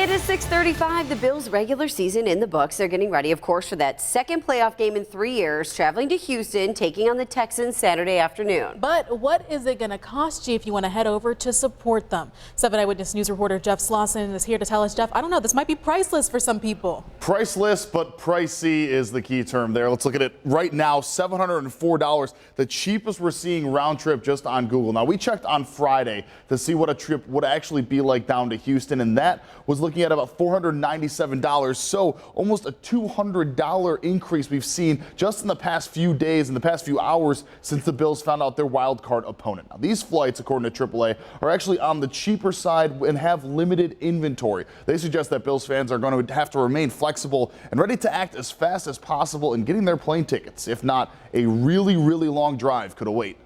It is 6:35. The Bills' regular season in the books. They're getting ready, of course, for that second playoff game in 3 years, traveling to Houston, taking on the Texans Saturday afternoon. But what is it going to cost you if you want to head over to support them? 7 Eyewitness News reporter Jeff Slauson is here to tell us. Jeff, I don't know, this might be priceless for some people. Priceless, but pricey is the key term there. Let's look at it right now. $704, the cheapest we're seeing round trip just on Google. Now, we checked on Friday to see what a trip would actually be like down to Houston, and that was looking at about $497. So almost a $200 increase we've seen just in the past few days, in the past few hours since the Bills found out their wild card opponent. Now, these flights, according to AAA, are actually on the cheaper side and have limited inventory. They suggest that Bills fans are going to have to remain flexible and ready to act as fast as possible in getting their plane tickets. If not, a really, really long drive could await.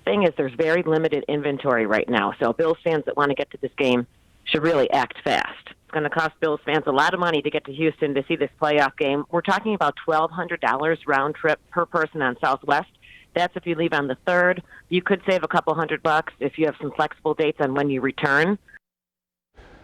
Thing is, there's very limited inventory right now, so Bills fans that want to get to this game should really act fast. It's going to cost Bills fans a lot of money to get to Houston to see this playoff game. We're talking about $1,200 round trip per person on Southwest. That's if you leave on the 3rd. You could save a couple $100 if you have some flexible dates on when you return.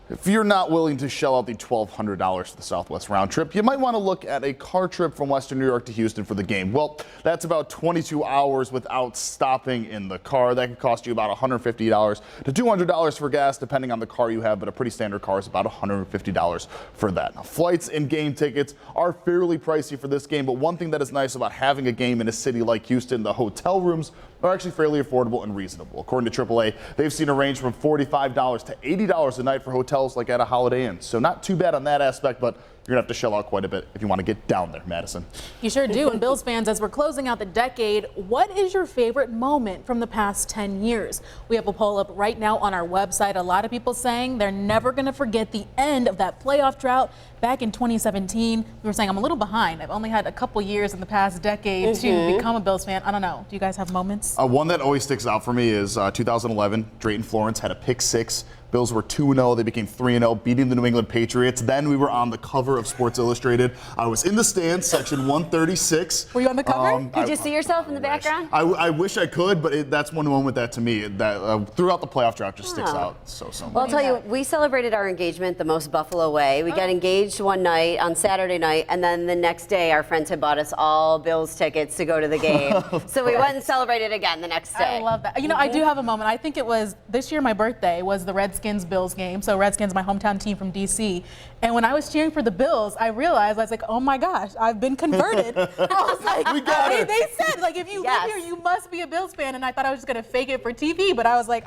If you're not willing to shell out the $1,200 for the Southwest round trip, you might want to look at a car trip from Western New York to Houston for the game. Well, that's about 22 hours without stopping in the car. That could cost you about $150 to $200 for gas, depending on the car you have, but a pretty standard car is about $150 for that. Now, flights and game tickets are fairly pricey for this game, but one thing that is nice about having a game in a city like Houston, the hotel rooms are actually fairly affordable and reasonable. According to AAA, they've seen a range from $45 to $80 a night for hotels like at a Holiday Inn. So not too bad on that aspect, but you're going to have to shell out quite a bit if you want to get down there, Madison. You sure do. And Bills fans, as we're closing out the decade, what is your favorite moment from the past 10 years? We have a poll up right now on our website. A lot of people saying they're never going to forget the end of that playoff drought back in 2017. We were saying I'm a little behind. I've only had a couple years in the past decade to become a Bills fan. I don't know. Do you guys have moments? One that always sticks out for me is 2011. Drayton Florence had a pick six. Bills were 2-0. They became 3-0, beating the New England Patriots. Then we were on the cover of Sports Illustrated. I was in the stands, section 136. Were you on the cover? Could you see yourself in the background? I wish I could, but that's one moment that to me, that throughout the playoff drought just sticks out so much. Well, I'll tell you, we celebrated our engagement the most Buffalo way. We got engaged one night on Saturday night, and then the next day our friends had bought us all Bills tickets to go to the game. So we went and celebrated again the next day. I love that. You know, I do have a moment. I think it was this year, my birthday was the Redskins-Bills game. So Redskins, my hometown team from D.C. And when I was cheering for the Bills, I realized, I was like, oh my gosh, I've been converted. I was like, We got it. They said, like, if you live here, you must be a Bills fan. And I thought I was just going to fake it for TV, but I was like,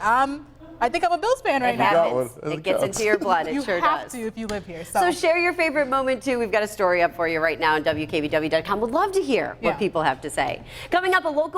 I think I'm a Bills fan right now. It gets into your blood. It sure does. You have to if you live here. So share your favorite moment, too. We've got a story up for you right now on WKBW.com. We'd love to hear what people have to say. Coming up, a local